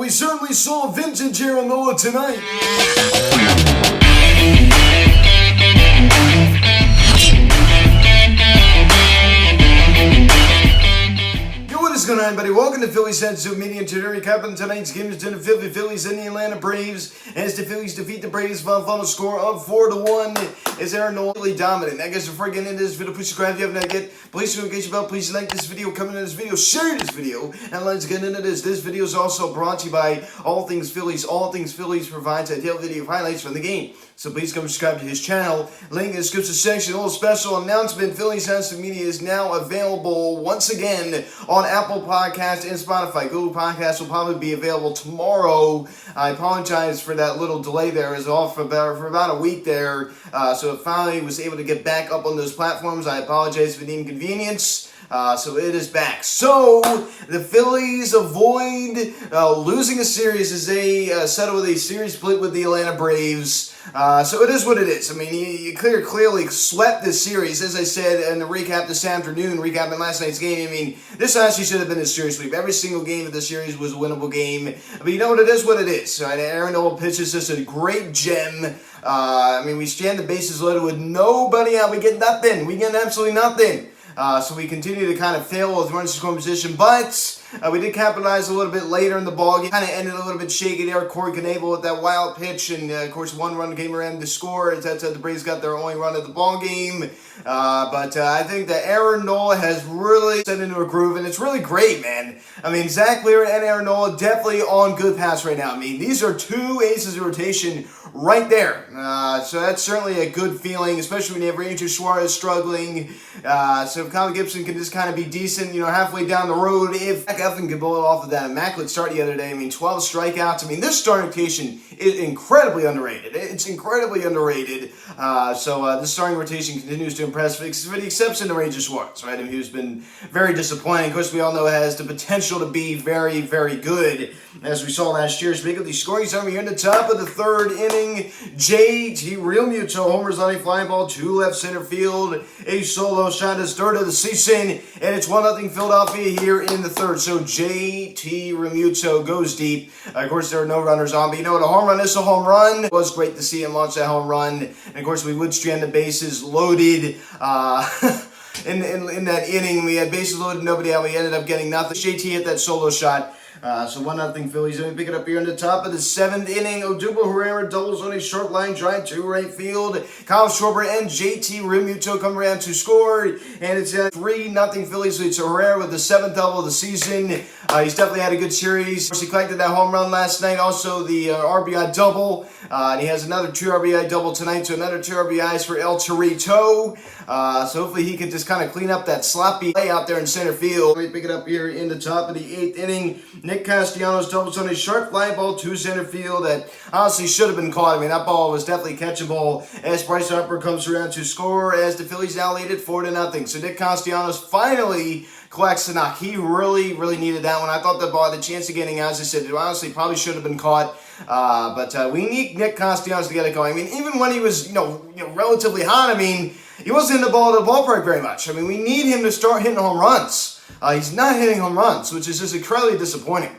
We certainly saw vintage Nola tonight. What is going on, everybody? Welcome to Phillies Sensitive Media. Today, recapping tonight's games between the Phillies and the Atlanta Braves. As the Phillies defeat the Braves by a final score of 4-1, as Aaron Nola really dominant. I guess before getting into this video, please subscribe if you haven't yet. Please engage your bell. Please like this video, comment on this video, share this video, and let's get into this. This video is also brought to you by All Things Phillies. All Things Phillies provides a detailed video of highlights from the game. So please come subscribe to his channel. Link in the description section. A little special announcement. Phillies Sensitive Media is now available once again on Apple Podcasts and Spotify. Google Podcasts will probably be available tomorrow. I apologize for that little delay there. It was off for about a week there. So it finally was able to get back up on those platforms. I apologize for the inconvenience. So it is back. So the Phillies avoid losing a series as they settle with a series split with the Atlanta Braves. So it is what it is. I mean, you clearly swept this series, as I said in the recap this afternoon, recapping last night's game. I mean, this actually should have been a series sweep. Every single game of the series was a winnable game. But you know what? It is what it is. Right? Aaron Nola pitches just a great gem. I mean, we stand the bases loaded with nobody out. We get nothing. We get absolutely nothing. So we continue to kind of fail with runs in scoring position, but we did capitalize a little bit later in the ballgame. Kind of ended a little bit shaky there. Corey Knebel with that wild pitch, and of course one run came around to score. As the Braves got their only run of the ballgame. But I think that Aaron Nola has really set into a groove, and it's really great, man. I mean, Zach Lear and Aaron Nola definitely on good paths right now. I mean, these are two aces of rotation right there. So that's certainly a good feeling, especially when you have Ranger Suarez struggling. So if Kyle Gibson can just kind of be decent, halfway down the road, if Zach Eflin could blow it off of that immaculate start the other day. I mean, 12 strikeouts. I mean, this starting rotation is incredibly underrated. It's incredibly underrated. So this starting rotation continues to impress, with the exception of Ranger Suarez, right? I mean, who's been very disappointing. Of course, we all know it has the potential to be very, very good, as we saw last year. Speaking of the scoring summary, here in the top of the third inning, JT Realmuto homers on a fly ball to left center field. A solo shot, his third of the season, and it's 1-0 Philadelphia here in the third. So JT Realmuto goes deep. Of course, there are no runners on, but you know what? A home run is a home run. It was great to see him launch that home run. And of course, we would strand the bases loaded. In that inning, we had bases loaded, nobody out. We ended up getting nothing. JT hit that solo shot. So 1-0 Phillies. Let me pick it up here in the top of the seventh inning. Odubel Herrera doubles on a short line drive to right field. Kyle Schwarber and JT Realmuto come around to score, and it's 3-0 Phillies. So it's Herrera with the 7th double of the season. He's definitely had a good series. Of course, he collected that home run last night. Also the RBI double, and he has another 2 RBI double tonight. So another 2 RBIs for El Torito. So hopefully he can just kind of clean up that sloppy play out there in center field. Let me pick it up here in the top of the 8th inning. Nick Castellanos doubles on a sharp fly ball to center field that honestly should have been caught. I mean, that ball was definitely catchable as Bryce Harper comes around to score, as the Phillies now lead it 4-0. So Nick Castellanos finally collects the knock. He really, really needed that one. I thought the ball had a chance of getting out. As I said, it honestly probably should have been caught. But we need Nick Castellanos to get it going. I mean, even when he was, relatively hot, I mean, he wasn't hitting the ball at the ballpark very much. I mean, we need him to start hitting home runs. He's not hitting home runs, which is just incredibly disappointing.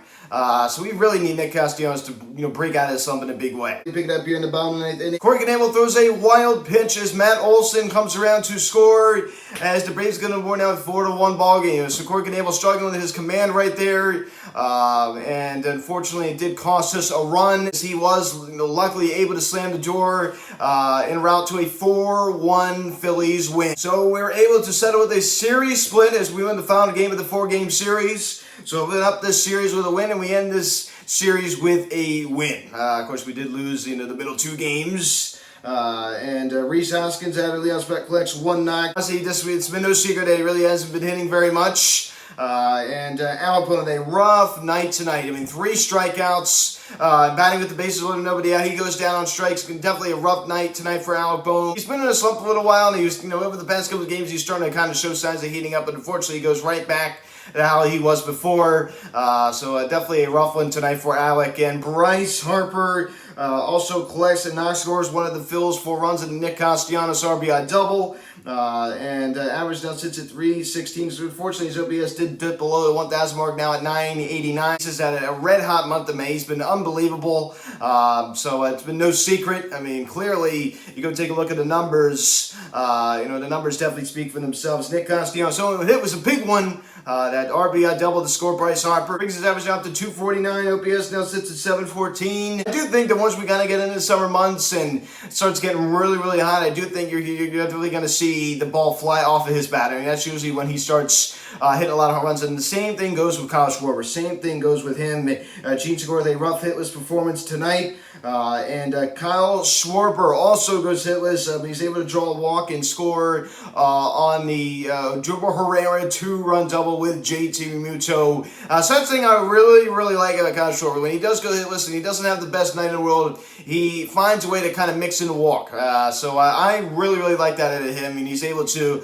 So we really need Nick Castellanos to, break out of this slump in a big way. We pick it up here in the bottom of the 9th inning. Corey Knebel throws a wild pitch as Matt Olson comes around to score, as the Braves going to win out 4-1 ball game. So Corey Knebel struggling with his command right there, and unfortunately it did cost us a run, as he was luckily able to slam the door en route to a 4-1 Phillies win. So we're able to settle with a series split as we win the final game of the 4-game series. So we went up this series with a win, and we end this series with a win. Of course, we did lose, the middle 2 games. And Rhys Hoskins out of the outspot collects 1 knock. Honestly, it's been no secret that he really hasn't been hitting very much. And Alec Bohm had a rough night tonight. I mean, 3 strikeouts, batting with the bases loaded, nobody out. He goes down on strikes. Definitely a rough night tonight for Alec Bohm. He's been in a slump a little while, and he was, over the past couple of games, he's starting to kind of show signs of heating up, but unfortunately, he goes right back how he was before. So definitely a rough one tonight for Alec. And Bryce Harper also collects and knocks scores one of the Phillies 4 runs in the Nick Castellanos RBI double. And average now sits at 316. So unfortunately, his OPS did dip below the 1,000 mark now at 989. This is at a red hot month of May. He's been unbelievable. So it's been no secret. I mean, clearly, you go take a look at the numbers. The numbers definitely speak for themselves. Nick Castellanos' only hit was a big one. That RBI double to score Bryce Harper. Brings his average up to 249. OPS now sits at 714. I do think that once we kind of get into the summer months and it starts getting really, really hot, I do think you're definitely going to see the ball fly off of his bat. I mean, that's usually when he starts hitting a lot of home runs. And the same thing goes with Kyle Schwarber. Same thing goes with him. Gene scored a rough hitless performance tonight. And Kyle Schwarber also goes hitless, but he's able to draw a walk and score on the Jubal Herrera 2-run double with JT Realmuto. Something I really, really like about Kyle Schwarber. When he does go hitless and he doesn't have the best night in the world, he finds a way to kind of mix in the walk. So I really, really like that out of him. And he's able to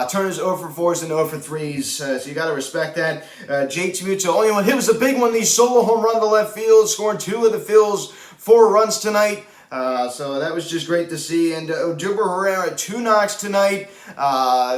turn his 0 for 4s into 0 for 3s. So you got to respect that. JT Realmuto, only one hit was a big one. The solo home run to left field, scoring 2 of the Phillies 4 runs tonight. So that was just great to see. And Jubal Herrera 2 knocks tonight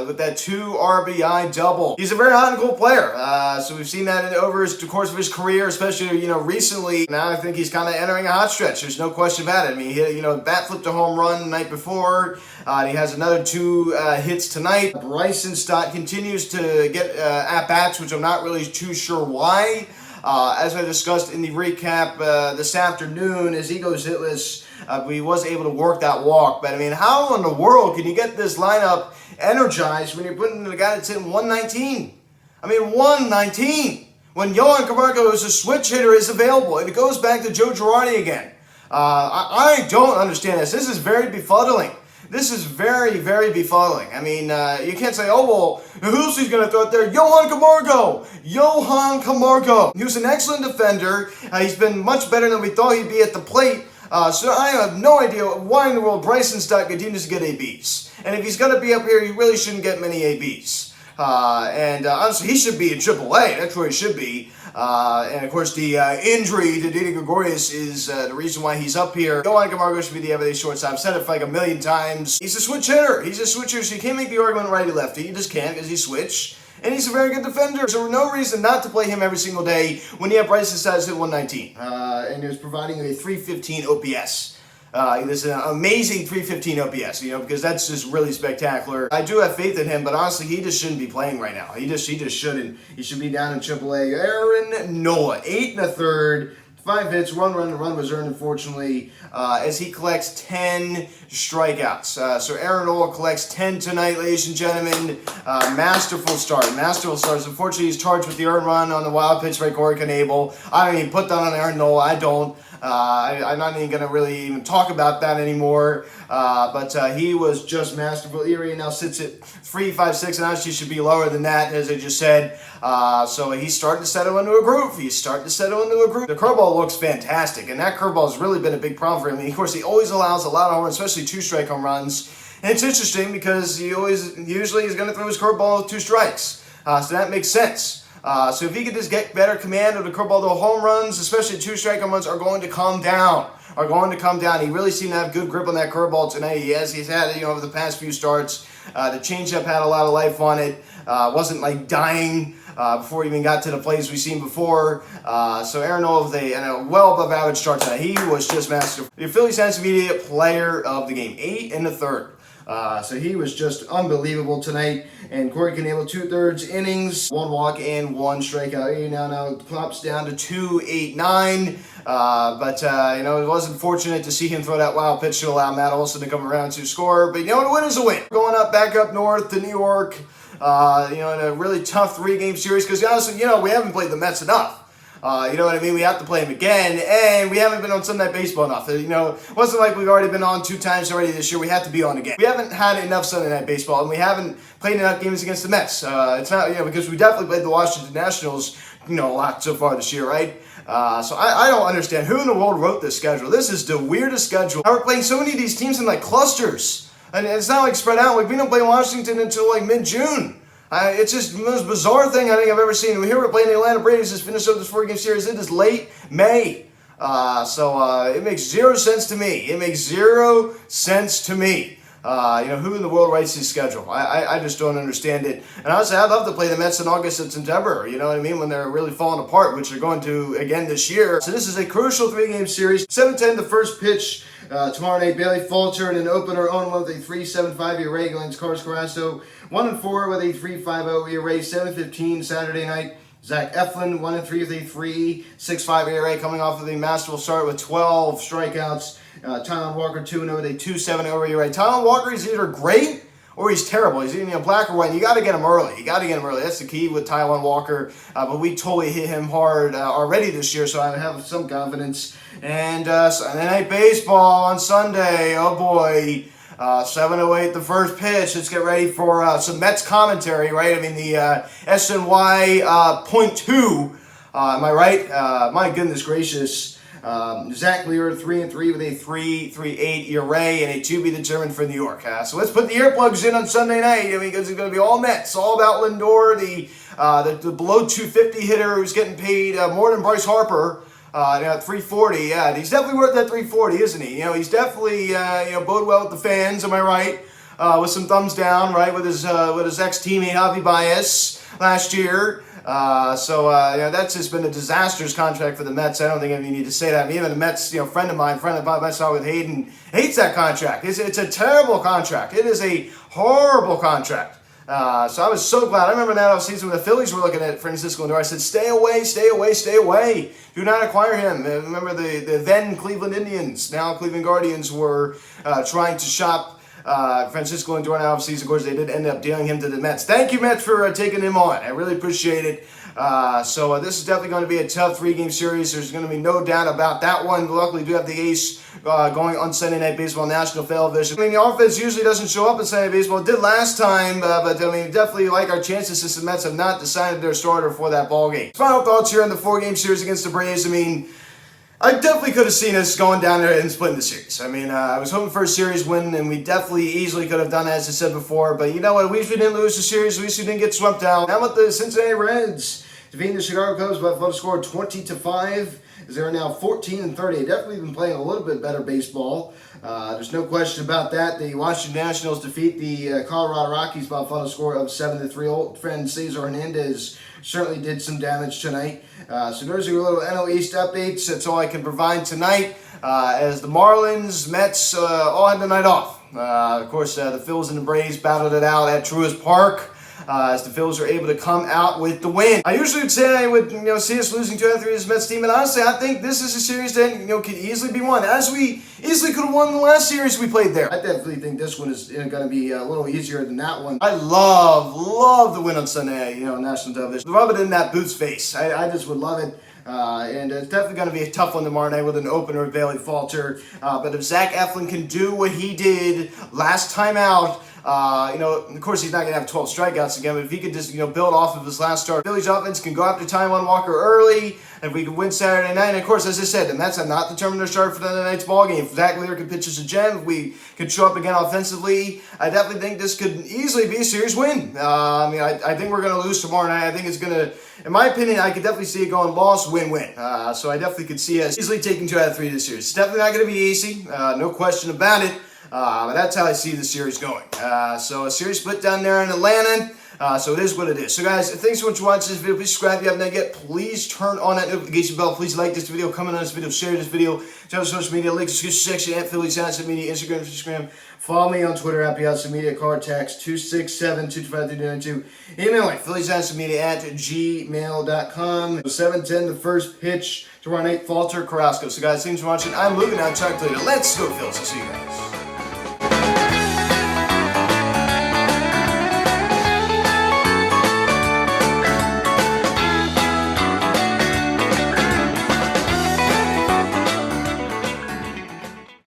with that 2 RBI double. He's a very hot and cool player. So we've seen that over the course of his career, especially recently. Now I think he's kind of entering a hot stretch. There's no question about it. I mean, he hit, bat flipped a home run the night before. He has another 2 hits tonight. Bryson Stott continues to get at-bats, which I'm not really too sure why. As I discussed in the recap this afternoon, as he goes hitless, he was able to work that walk. But I mean, how in the world can you get this lineup energized when you're putting the guy that's hitting 119? I mean, 119! When Johan Camargo, as a switch hitter, is available. And it goes back to Joe Girardi again. I don't understand this. This is very befuddling. This is very, very befuddling. I mean, you can't say, oh, well, who's he going to throw out there? Johan Camargo! Johan Camargo! He was an excellent defender. He's been much better than we thought he'd be at the plate. So I have no idea why in the world Bryson Stott continues to get ABs. And if he's going to be up here, he really shouldn't get many ABs. Honestly, he should be in AAA. That's where he should be. And of course, the injury to Didi Gregorius is the reason why he's up here. Johan Camargo should be the everyday shortstop. I've said it like a million times. He's a switch hitter. He's a switcher, so you can't make the argument righty-lefty. You just can't because he's switch. And he's a very good defender. So no reason not to play him every single day when you have Bryson Stott hit 119. And he was providing a 315 OPS. There's an amazing 315 OPS, because that's just really spectacular. I do have faith in him, but honestly, he just shouldn't be playing right now. He just shouldn't. He should be down in AAA. Aaron Nola, 8 1/3, 5 hits, run was earned, unfortunately, as he collects 10 strikeouts. So Aaron Nola collects 10 tonight, ladies and gentlemen. Masterful start. Unfortunately, he's charged with the earned run on the wild pitch by Corey Knebel. I don't even put that on Aaron Nola. I don't. I'm not even going to really even talk about that anymore. But he was just masterful. Erie now sits at 3.56, and actually should be lower than that, as I just said. So he's starting to settle into a groove. The curveball looks fantastic, and that curveball has really been a big problem for him. And of course, he always allows a lot of home runs, especially 2-strike home runs. And it's interesting because he usually is going to throw his curveball with 2 strikes. So that makes sense. So if he could just get better command of the curveball, the home runs, especially 2-strike home runs, are going to come down. He really seemed to have good grip on that curveball tonight. He's had over the past few starts. The changeup had a lot of life on it. Wasn't like dying before he even got to the plays we've seen before. So Aaron Nola with a well above average start tonight. He was just masterful. The Phillies Sense Media player of the game, 8 1/3. So he was just unbelievable tonight. And Corey Knebel, 2/3 innings, 1 walk and 1 strikeout. He now pops down to 2.89. But it was unfortunate to see him throw that wild pitch to allow Matt Olson to come around to score. But a win is a win. Going back up north to New York, in a really tough 3-game series. Because honestly, we haven't played the Mets enough. You know what I mean? We have to play them again, and we haven't been on Sunday Night Baseball enough. It wasn't like we've already been on 2 times already this year. We have to be on again. We haven't had enough Sunday Night Baseball, and we haven't played enough games against the Mets. It's not, because we definitely played the Washington Nationals, a lot so far this year, right? So I don't understand who in the world wrote this schedule. This is the weirdest schedule. We're playing so many of these teams in clusters, and it's not spread out. We don't play Washington until mid-June. It's just the most bizarre thing I think I've ever seen. Here we're playing the Atlanta Braves. Just finished up this 4-game series. It is late May. So it makes zero sense to me. It makes zero sense to me. Who in the world writes his schedule? I just don't understand it. And honestly, I'd love to play the Mets in August and September, you know what I mean, when they're really falling apart, which they're going to again this year. So this is a crucial 3-game series. 7:10 the first pitch. Tomorrow night, Bailey Falter in an opener on with a 3.75 ERA against Carlos Carrasco. 1-4 with a 3.50 ERA. 7:15 Saturday night. Zach Eflin, 1-3 with a 3.65 ERA, coming off of a masterful start with 12 strikeouts. Taijuan Walker, 2-0 with a 2.70 ERA. Taijuan Walker is either great or he's terrible. He's either black or white. You got to get him early. That's the key with Taijuan Walker. But we totally hit him hard already this year, so I have some confidence. And Sunday Night Baseball on Sunday. Oh boy. 7:08 the first pitch. Let's get ready for some Mets commentary, right? I mean, the SNY .2. Am I right? My goodness gracious. Zach Lear, 3-3 with a 3.38 ERA and a to be determined for New York. So let's put the earplugs in on Sunday night. I mean, because it's going to be all Mets, all about Lindor, the below 250 hitter who's getting paid more than Bryce Harper. 340, yeah, he's definitely worth that 340, isn't he? He's definitely, bode well with the fans, am I right? With some thumbs down, right, with his ex-teammate Javi Baez last year. That's just been a disastrous contract for the Mets. I don't think you need to say that. I mean, even the Mets, friend of mine I saw with Hayden, hates that contract. It's a terrible contract. It is a horrible contract. So I was so glad. I remember that offseason when the Phillies were looking at Francisco Lindor. I said, stay away, stay away, stay away. Do not acquire him. Remember the then Cleveland Indians, now Cleveland Guardians, were trying to shop Francisco Lindor in the offseason. Of course, they did end up dealing him to the Mets. Thank you, Mets, for taking him on. I really appreciate it. This is definitely going to be a tough 3-game series. There's going to be no doubt about that one. Luckily, we do have the ace going on Sunday Night Baseball National Television. I mean, the offense usually doesn't show up in Sunday Night Baseball. It did last time, but I mean, definitely like our chances since the Mets have not decided their starter for that ball game. Final thoughts here on the 4-game series against the Braves. I mean, I definitely could have seen us going down there and splitting the series. I mean, I was hoping for a series win, and we definitely easily could have done that, as I said before. But you know what? At least we didn't lose the series. At least we didn't get swept out. How about the Cincinnati Reds defeating the Chicago Cubs by a final score 20-5? As they're now 14-30. Definitely been playing a little bit better baseball. There's no question about that. The Washington Nationals defeat the Colorado Rockies by a final score of 7-3. Old friend Cesar Hernandez certainly did some damage tonight. So those are your little NL East updates. That's all I can provide tonight. As the Marlins, Mets all had the night off. Of course, the Phillies and the Braves battled it out at Truist Park. As the Phillies are able to come out with the win. I usually would say I would see us losing 2-3 to this Mets team, and honestly, I think this is a series that could easily be won, as we easily could have won the last series we played there. I definitely think this one is going to be a little easier than that one. I love the win on Sunday, national television. Rub it in that Boots face. I just would love it. And it's definitely going to be a tough one tomorrow night with an opener of Bailey Falter. But if Zach Eflin can do what he did last time out, of course he's not going to have 12 strikeouts again, but if he could just, build off of his last start, Phillies offense can go after Taijuan Walker early, and if we can win Saturday night, and of course, as I said, the Mets have not determined their start for the night's ball game. If Zach Lear can pitch us a gem, if we could show up again offensively, I definitely think this could easily be a series win. I think we're going to lose tomorrow night. I think it's going to, in my opinion, I could definitely see it going loss, win-win. So I definitely could see us easily taking 2 out of 3 this series. It's definitely not going to be easy, no question about it. But that's how I see the series going. So a series split down there in Atlanta. So it is what it is. So guys, thanks so much for watching this video. Please subscribe if you haven't done yet. Please turn on that notification bell. Please like this video, comment on this video, share this video. Check out social media links, description section at Phillies Answer Media, Instagram. Follow me on Twitter at Piazza Media. Card text 267-225-3292. Email me, philliesAnswerMedia@gmail.com. 7:10 the first pitch tomorrow night. Falter Carrasco. So guys, thanks for watching. I'm Luke, and I'll talk to you later. Let's go Phillies. I'll see you guys.